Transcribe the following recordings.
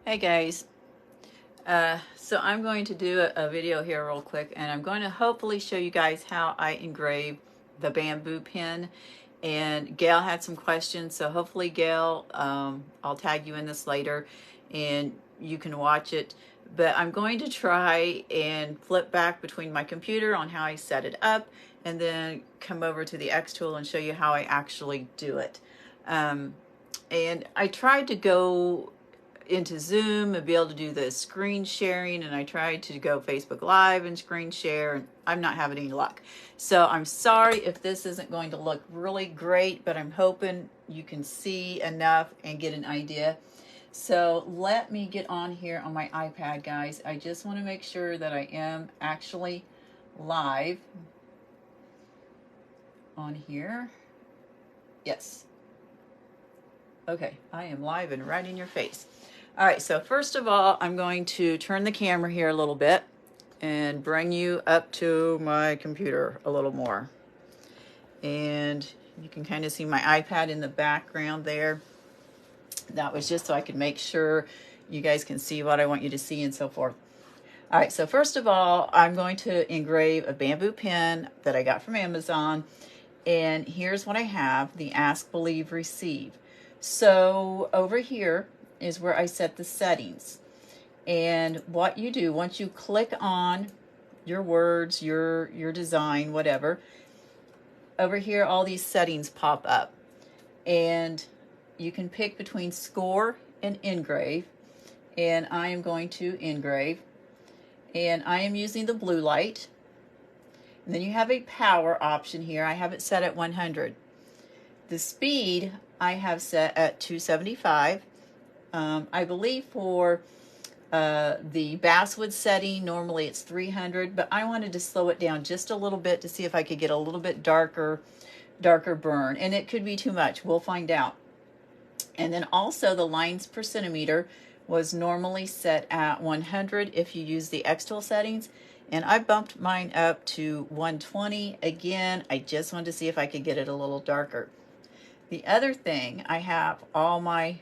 Hey guys, so I'm going to do a video here real quick, and I'm going to hopefully show you guys how I engrave the bamboo pen. And Gail had some questions, so hopefully Gail, I'll tag you in this later and you can watch it. But I'm going to try and flip back between my computer on how I set it up and then come over to the xTool and show you how I actually do it. And I tried to go into Zoom and be able to do the screen sharing, and I tried to go Facebook Live and screen share, and I'm not having any luck. So I'm sorry if this isn't going to look really great, but I'm hoping you can see enough and get an idea. So let me get on here on my iPad, guys. I just want to make sure that I am actually live on here. Yes. Okay, I am live and right in your face. All right, so first of all, I'm going to turn the camera here a little bit and bring you up to my computer a little more. And you can kind of see my iPad in the background there. That was just so I could make sure you guys can see what I want you to see and so forth. All right, so first of all, I'm going to engrave a bamboo pen that I got from Amazon. And here's what I have, the Ask, Believe, Receive. So over here is where I set the settings. And what you do, once you click on your words, your design, whatever, over here all these settings pop up. And you can pick between score and engrave. And I am going to engrave. And I am using the blue light. And then you have a power option here. I have it set at 100. The speed I have set at 275. I believe for the basswood setting, normally it's 300, but I wanted to slow it down just a little bit to see if I could get a little bit darker burn. And it could be too much. We'll find out. And then also the lines per centimeter was normally set at 100 if you use the xTool settings. And I bumped mine up to 120. Again, I just wanted to see if I could get it a little darker. The other thing, I have all my,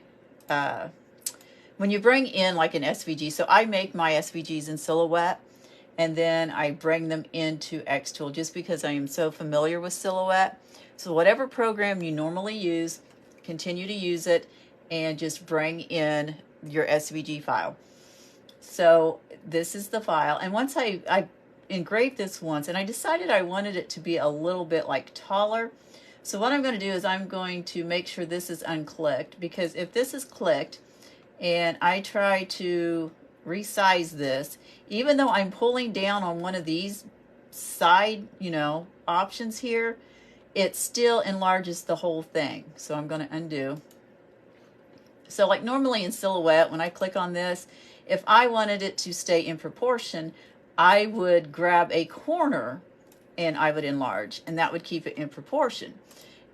when you bring in like an SVG, so I make my SVGs in Silhouette, and then I bring them into xTool just because I am so familiar with Silhouette. So whatever program you normally use, continue to use it and just bring in your SVG file. So this is the file, and once I engraved this once, and I decided I wanted it to be a little bit like taller. So what I'm going to do is I'm going to make sure this is unclicked, because if this is clicked and I try to resize this, even though I'm pulling down on one of these side, options here, it still enlarges the whole thing. So I'm going to undo. So like normally in Silhouette, when I click on this, if I wanted it to stay in proportion, I would grab a corner and I would enlarge, and that would keep it in proportion.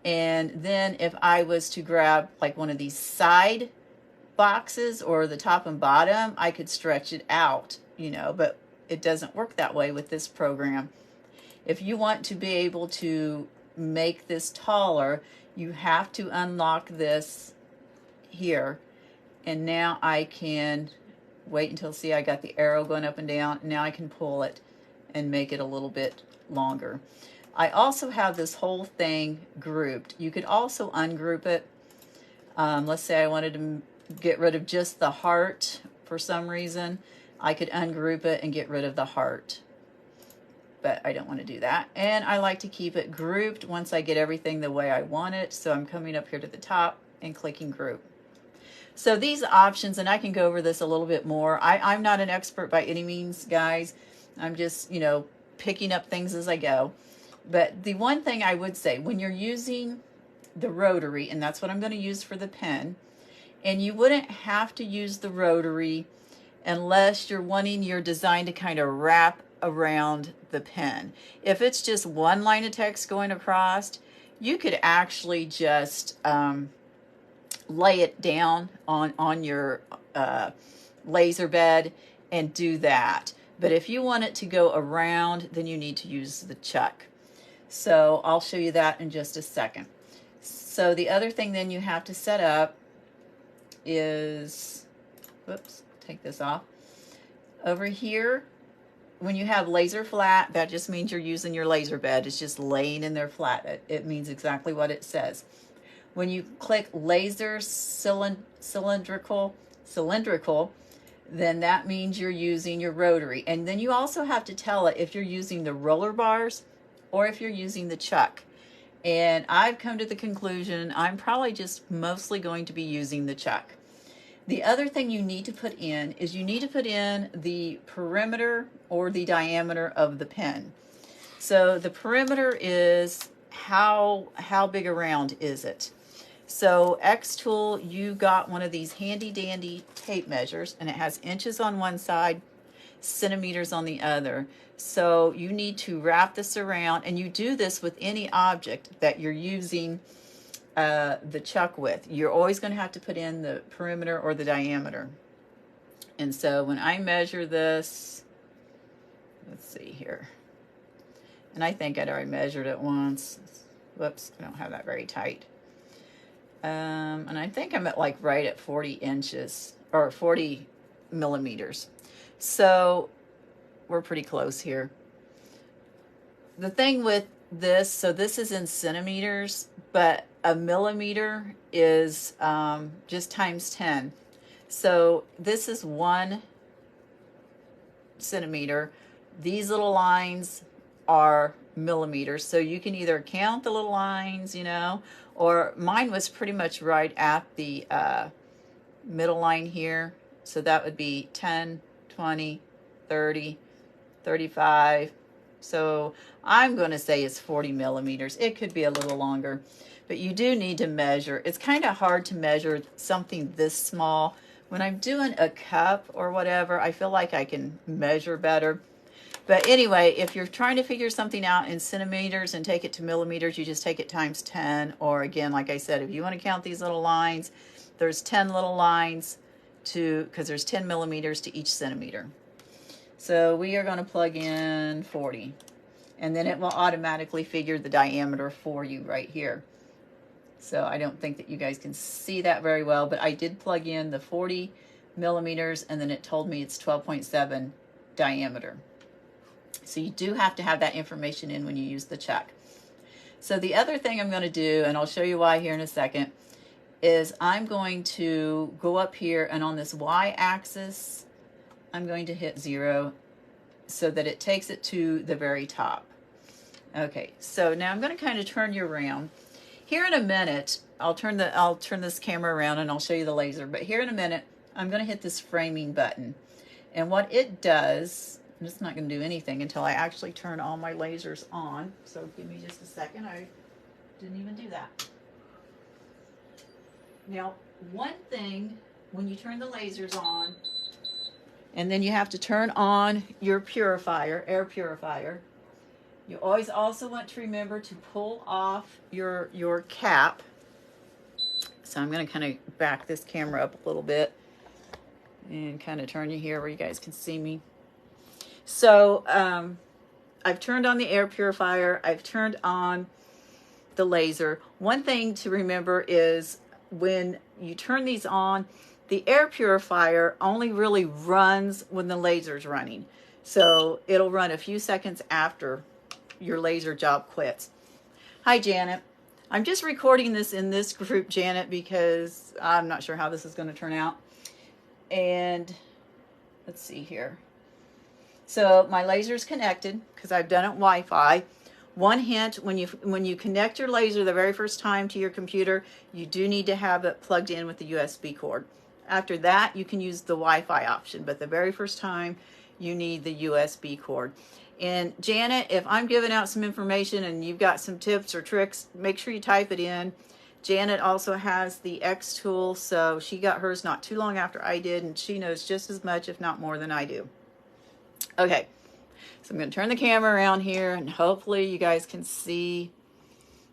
And then if I was to grab like one of these side boxes or the top and bottom, I could stretch it out, but it doesn't work that way with this program. If you want to be able to make this taller, you have to unlock this here. And now I can wait until, see, I got the arrow going up and down. Now I can pull it and make it a little bit longer. I also have this whole thing grouped. You could also ungroup it. Let's say I wanted to get rid of just the heart for some reason. I could ungroup it and get rid of the heart. But I don't want to do that. And I like to keep it grouped once I get everything the way I want it. So I'm coming up here to the top and clicking group. So these options, and I can go over this a little bit more. I'm not an expert by any means, guys. I'm just, picking up things as I go. But the one thing I would say, when you're using the Rotary, and that's what I'm going to use for the pen, and you wouldn't have to use the Rotary unless you're wanting your design to kind of wrap around the pen. If it's just one line of text going across, you could actually just lay it down on your laser bed and do that. But if you want it to go around, then you need to use the chuck. So I'll show you that in just a second. So the other thing then you have to set up is whoops, take this off. Over here, when you have laser flat, that just means you're using your laser bed. It's just laying in there flat. It means exactly what it says. When you click laser cylindrical, then that means you're using your rotary. And then you also have to tell it if you're using the roller bars or if you're using the chuck. And I've come to the conclusion I'm probably just mostly going to be using the chuck. The other thing you need to put in is you need to put in the perimeter or the diameter of the pen. So the perimeter is how big around is it? So xTool, you got one of these handy dandy tape measures, and it has inches on one side, centimeters on the other. So you need to wrap this around, and you do this with any object that you're using the chuck with. You're always going to have to put in the perimeter or the diameter. And so when I measure this, let's see here, and I think I'd already measured it once. Whoops, I don't have that very tight. And I think I'm at like right at 40 inches or 40 millimeters. So we're pretty close here. The thing with this, so this is in centimeters, but a millimeter is just times 10. So this is 1 centimeter. These little lines are millimeters. So you can either count the little lines, you know, or mine was pretty much right at the middle line here. So that would be 10, 20, 30, 35. So I'm going to say it's 40 millimeters. It could be a little longer, but you do need to measure. It's kind of hard to measure something this small. When I'm doing a cup or whatever, I feel like I can measure better. But anyway, if you're trying to figure something out in centimeters and take it to millimeters, you just take it times 10. Or again, like I said, if you want to count these little lines, there's 10 little lines because there's 10 millimeters to each centimeter. So we are going to plug in 40, and then it will automatically figure the diameter for you right here. So I don't think that you guys can see that very well, but I did plug in the 40 millimeters, and then it told me it's 12.7 diameter. So you do have to have that information in when you use the chuck. So the other thing I'm going to do, and I'll show you why here in a second, is I'm going to go up here, and on this y-axis, I'm going to hit 0 so that it takes it to the very top. Okay, so now I'm going to kind of turn you around. Here in a minute, I'll turn this camera around and I'll show you the laser. But here in a minute, I'm going to hit this framing button. And what it does, I'm just not going to do anything until I actually turn all my lasers on. So give me just a second. I didn't even do that. Now, one thing, when you turn the lasers on, and then you have to turn on your purifier, air purifier, you always also want to remember to pull off your cap. So I'm going to kind of back this camera up a little bit and kind of turn you here where you guys can see me. So I've turned on the air purifier. I've turned on the laser. One thing to remember is when you turn these on, the air purifier only really runs when the laser's running. So it'll run a few seconds after your laser job quits. Hi, Janet. I'm just recording this in this group, Janet, because I'm not sure how this is going to turn out. And let's see here. So my laser's connected because I've done it Wi-Fi. One hint, when you connect your laser the very first time to your computer, you do need to have it plugged in with the USB cord. After that, you can use the Wi-Fi option, but the very first time, you need the USB cord. And Janet, if I'm giving out some information and you've got some tips or tricks, make sure you type it in. Janet also has the xTool, so she got hers not too long after I did, and she knows just as much, if not more, than I do. Okay, so I'm going to turn the camera around here, and hopefully you guys can see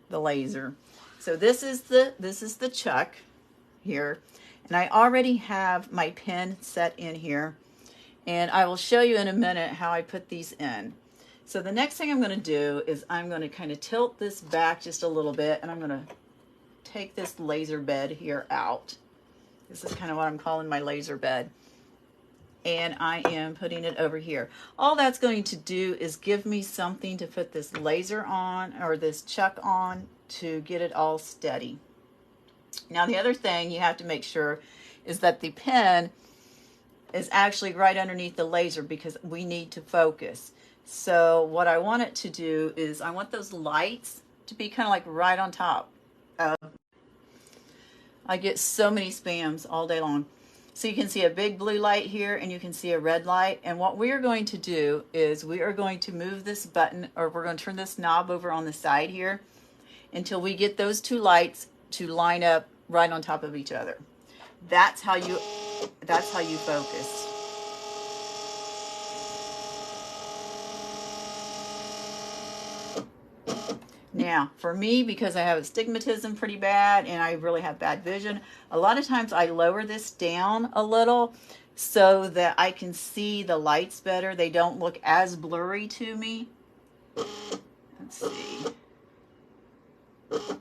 the laser. So this is the chuck here, and I already have my pen set in here. And I will show you in a minute how I put these in. So the next thing I'm going to do is I'm going to kind of tilt this back just a little bit, and I'm going to take this laser bed here out. This is kind of what I'm calling my laser bed. and I am putting it over here. All that's going to do is give me something to put this laser on, or this chuck on, to get it all steady. Now the other thing you have to make sure is that the pen is actually right underneath the laser, because we need to focus. So what I want it to do is I want those lights to be kind of like right on top. I get so many spams all day long. So you can see a big blue light here, and you can see a red light. And what we are going to do is we are going to move this button, or we're going to turn this knob over on the side here until we get those two lights to line up right on top of each other. That's how you focus. Now, for me, because I have astigmatism pretty bad and I really have bad vision, a lot of times I lower this down a little so that I can see the lights better. They don't look as blurry to me. Let's see. Let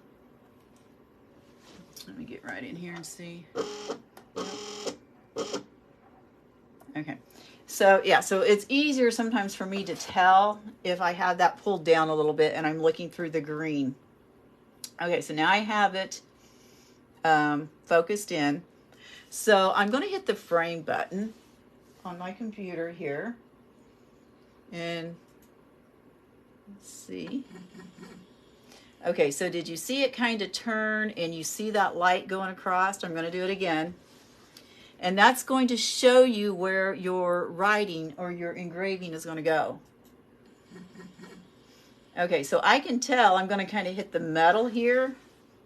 me get right in here and see. Okay. So yeah, so it's easier sometimes for me to tell if I have that pulled down a little bit and I'm looking through the green. Okay, so now I have it focused in. So I'm going to hit the frame button on my computer here. And let's see. Okay, so did you see it kind of turn and you see that light going across? I'm going to do it again. And that's going to show you where your writing or your engraving is going to go. Okay, so I can tell I'm going to kind of hit the metal here.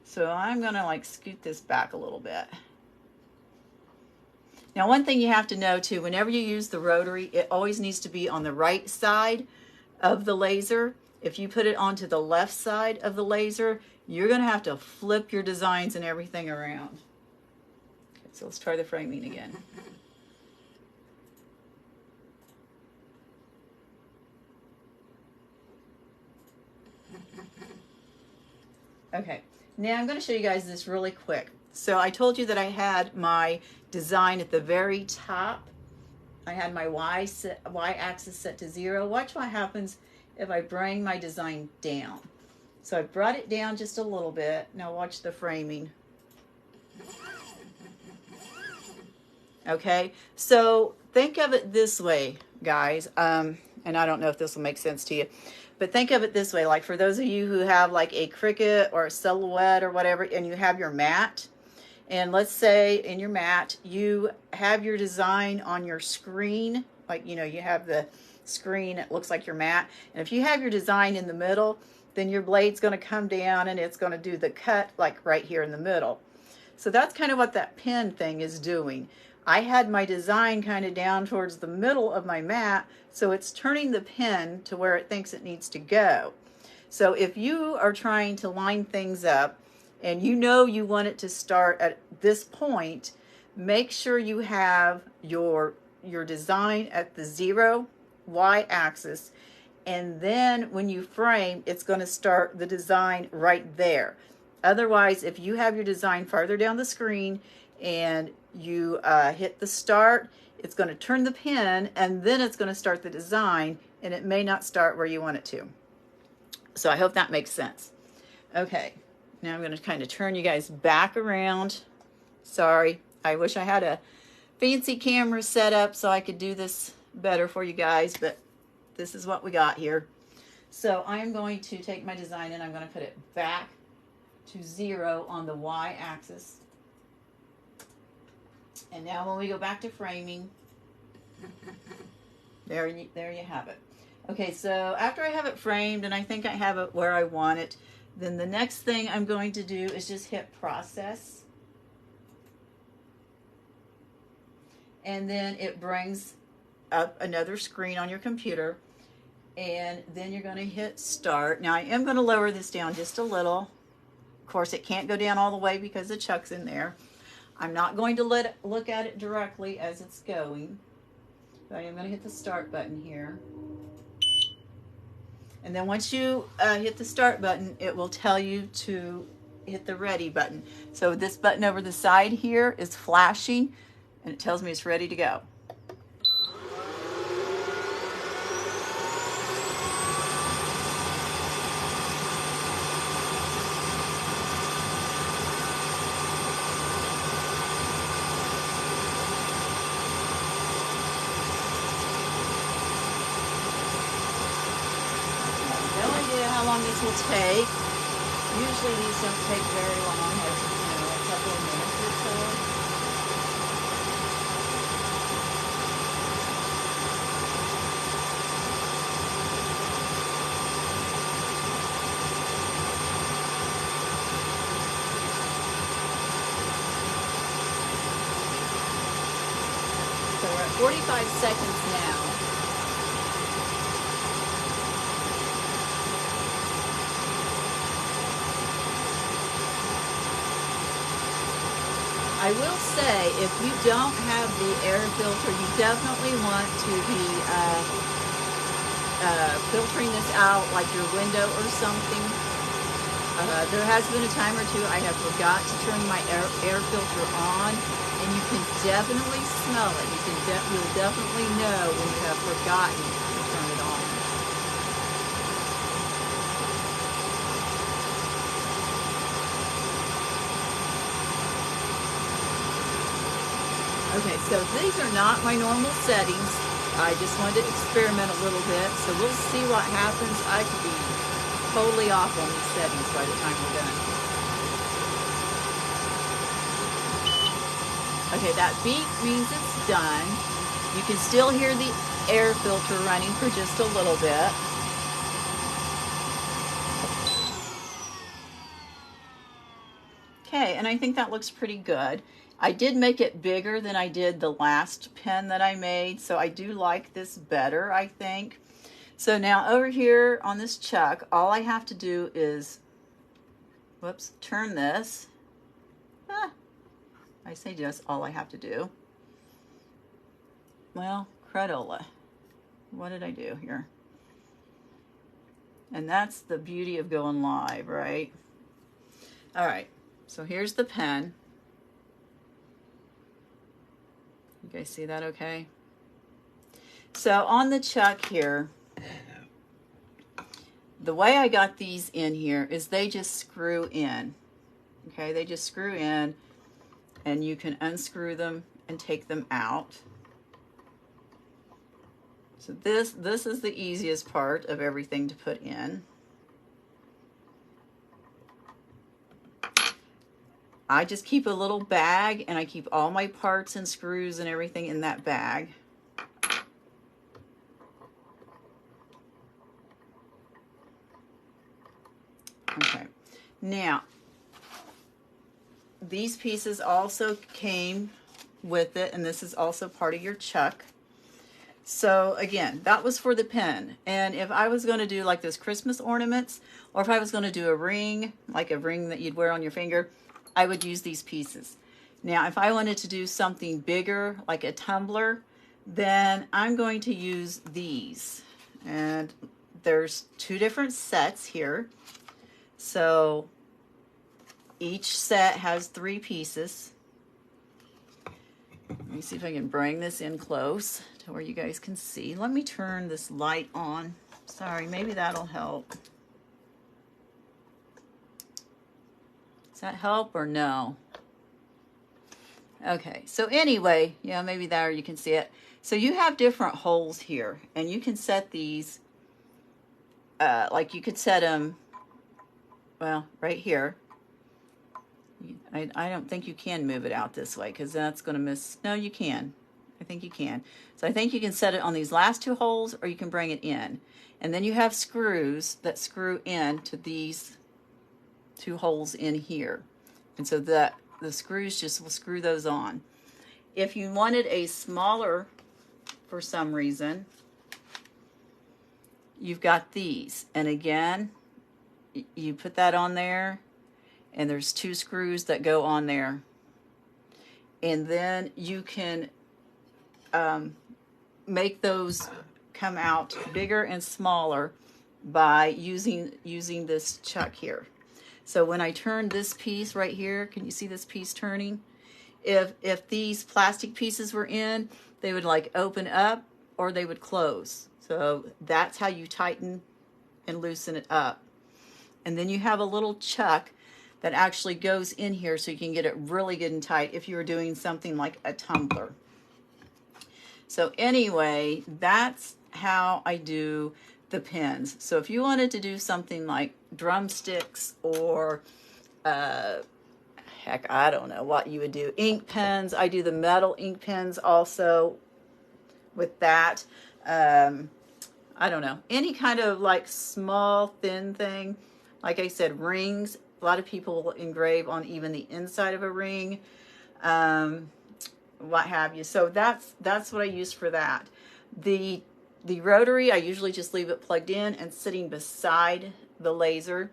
So I'm going to like scoot this back a little bit. Now, one thing you have to know too, whenever you use the rotary, it always needs to be on the right side of the laser. If you put it onto the left side of the laser, you're going to have to flip your designs and everything around. So let's try the framing again. Okay, now I'm going to show you guys this really quick. So I told you that I had my design at the very top. I had my y-axis set to 0. Watch what happens if I bring my design down. So I brought it down just a little bit. Now watch the framing. Okay, so think of it this way, guys, and I don't know if this will make sense to you, but think of it this way, like for those of you who have like a Cricut or a Silhouette or whatever, and you have your mat, and let's say in your mat, you have your design on your screen, like, you know, you have the screen, it looks like your mat, and if you have your design in the middle, then your blade's going to come down and it's going to do the cut like right here in the middle. So that's kind of what that pen thing is doing. I had my design kind of down towards the middle of my mat, so it's turning the pen to where it thinks it needs to go. So if you are trying to line things up and you know you want it to start at this point, make sure you have your design at the 0 y-axis, and then when you frame, it's going to start the design right there. Otherwise, if you have your design farther down the screen and you hit the start, it's going to turn the pen and then it's going to start the design, and it may not start where you want it to. So I hope that makes sense. Okay, now I'm going to kind of turn you guys back around. Sorry, I wish I had a fancy camera set up so I could do this better for you guys, but this is what we got here. So I'm going to take my design and I'm going to put it back to 0 on the y-axis. And now when we go back to framing, there you have it. Okay, so after I have it framed and I think I have it where I want it, then the next thing I'm going to do is just hit process. And then it brings up another screen on your computer. And then you're going to hit start. Now I am going to lower this down just a little. Of course, it can't go down all the way because the chuck's in there. I'm not going to look at it directly as it's going, but I am going to hit the start button here. And then once you hit the start button, it will tell you to hit the ready button. So this button over the side here is flashing and it tells me it's ready to go. long these will take. Usually these don't take very long, like, a couple of minutes or so. So we're at 45 seconds now. I will say, if you don't have the air filter, you definitely want to be filtering this out like your window or something. There has been a time or two I have forgot to turn my air filter on, and you can definitely smell it. You'll definitely know when you have forgotten to turn it on. Okay, so these are not my normal settings. I just wanted to experiment a little bit, so we'll see what happens. I could be totally off on these settings by the time we're done. Okay, that beep means it's done. You can still hear the air filter running for just a little bit. Okay, and I think that looks pretty good. I did make it bigger than I did the last pen that I made, so I do like this better, I think. So now over here on this chuck, all I have to do is, whoops, turn this. I say just all I have to do. Well, credola. What did I do here? And that's the beauty of going live, right? All right, so here's the pen. You guys see that okay? So on the chuck here, the way I got these in here is they just screw in. Okay, they just screw in, and you can unscrew them and take them out. So this is the easiest part of everything to put in. I just keep a little bag, and I keep all my parts and screws and everything in that bag. Okay, now these pieces also came with it, and this is also part of your chuck. So again, that was for the pen. And if I was going to do like those Christmas ornaments, or if I was going to do a ring, like a ring that you'd wear on your finger, I would use these pieces. Now, if I wanted to do something bigger, like a tumbler, then I'm going to use these. And there's two different sets here. So each set has 3 pieces. Let me see if I can bring this in close to where you guys can see. Let me turn this light on. Sorry, maybe that'll help. Does that help or no? Okay, so anyway, yeah, maybe there you can see it. So you have different holes here, and you can set these, like you could set them, well, right here. I don't think you can move it out this way because that's going to miss. No, you can. I think you can. So I think you can set it on these last 2 holes, or you can bring it in. And then you have screws that screw in to these 2 holes in here. And so that the screws just will screw those on. If you wanted a smaller, for some reason, you've got these. And again, you put that on there, and there's 2 screws that go on there. And then you can make those come out bigger and smaller by using this chuck here. So when I turn this piece right here, can you see this piece turning? If these plastic pieces were in, they would like open up or they would close. So that's how you tighten and loosen it up. And then you have a little chuck that actually goes in here so you can get it really good and tight if you were doing something like a tumbler. So anyway, that's how I do the pens. So if you wanted to do something like drumsticks or heck, I don't know what you would do. Ink pens. I do the metal ink pens also with that. I don't know. Any kind of like small, thin thing. Like I said, rings. A lot of people will engrave on even the inside of a ring. What have you. So that's what I use for that. The rotary, I usually just leave it plugged in and sitting beside the laser.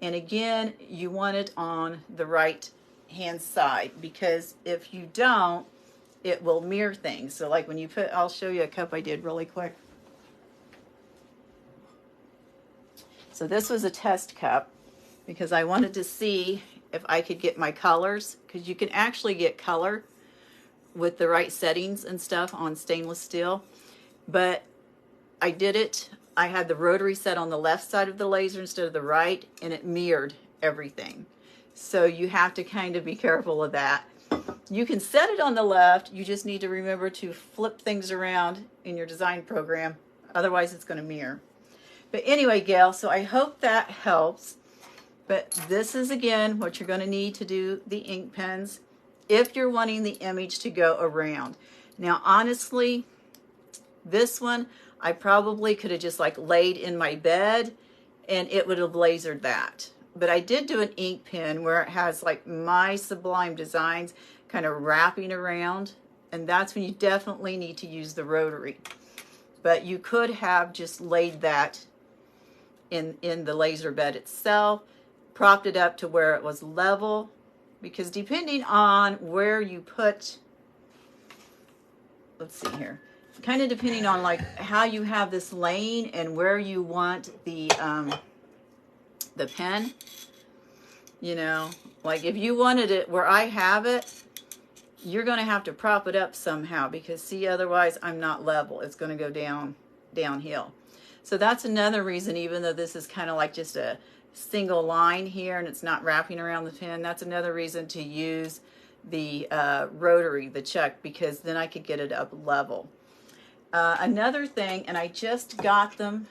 And again, you want it on the right hand side, because if you don't, it will mirror things. So like when you put, I'll show you a cup I did really quick. So this was a test cup because I wanted to see if I could get my colors, because you can actually get color with the right settings and stuff on stainless steel. But I did it, I had the rotary set on the left side of the laser instead of the right, and it mirrored everything. So you have to kind of be careful of that. You can set it on the left, you just need to remember to flip things around in your design program, otherwise it's going to mirror. But anyway, Gail, so I hope that helps. But this is again what you're going to need to do the ink pens if you're wanting the image to go around. Now honestly, this one I probably could have just like laid in my bed and it would have lasered that. But I did do an ink pen where it has like my Sublime designs kind of wrapping around, and that's when you definitely need to use the rotary. But you could have just laid that in the laser bed itself, propped it up to where it was level, because depending on where you put, let's see here, kind of depending on like how you have this laying and where you want the pen, you know, like if you wanted it where I have it, you're going to have to prop it up somehow, because see, otherwise I'm not level. It's going to go downhill. So that's another reason, even though this is kind of like just a single line here and it's not wrapping around the pen, that's another reason to use the rotary, the chuck, because then I could get it up level. Another thing, and I just got them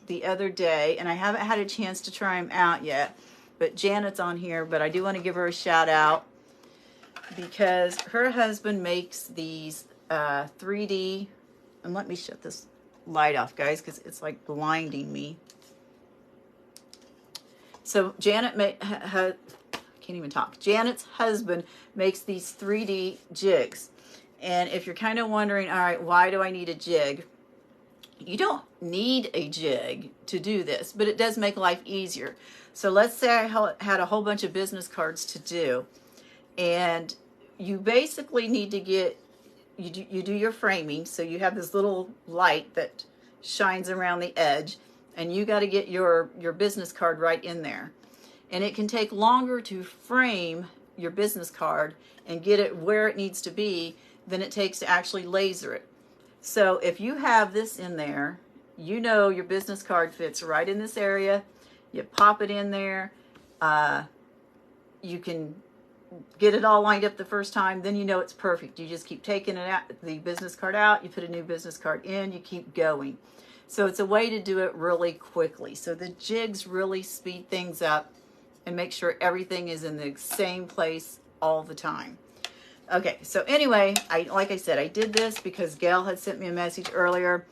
the other day, and I haven't had a chance to try them out yet, but Janet's on here, but I do want to give her a shout out because her husband makes these 3D, and let me shut this light off, guys, because it's like blinding me. So Janet can't even talk. Janet's husband makes these 3D jigs. And if you're kind of wondering, all right, why do I need a jig? You don't need a jig to do this, but it does make life easier. So let's say I had a whole bunch of business cards to do, and you basically need to get, you do your framing, so you have this little light that shines around the edge, and you got to get your business card right in there. And it can take longer to frame your business card and get it where it needs to be than it takes to actually laser it. So if you have this in there, you know your business card fits right in this area. You pop it in there. You can get it all lined up the first time, then you know it's perfect. You just keep taking it out, the business card out, you put a new business card in, you keep going. So it's a way to do it really quickly. So the jigs really speed things up and make sure everything is in the same place all the time. Okay, so anyway, like I said, I did this because Gail had sent me a message earlier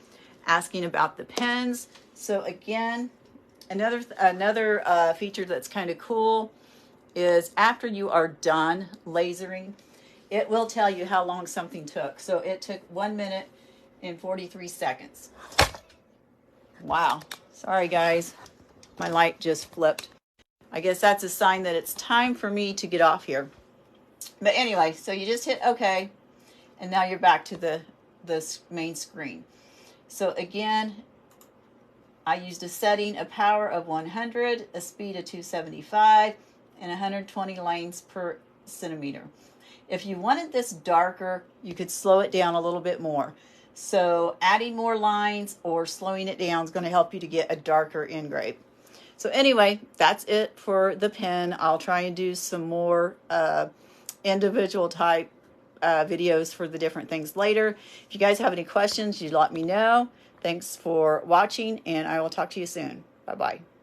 asking about the pens. So again, another feature that's kind of cool is after you are done lasering, it will tell you how long something took. So it took 1 minute and 43 seconds. Wow. Sorry, guys. My light just flipped. I guess that's a sign that it's time for me to get off here. But anyway, so you just hit OK, and now you're back to the main screen. So again, I used a setting, a power of 100, a speed of 275, and 120 lanes per centimeter. If you wanted this darker, you could slow it down a little bit more. So adding more lines or slowing it down is going to help you to get a darker engrave. So anyway, that's it for the pen. I'll try and do some more individual type videos for the different things later. If you guys have any questions, you let me know. Thanks for watching, and I will talk to you soon. Bye-bye.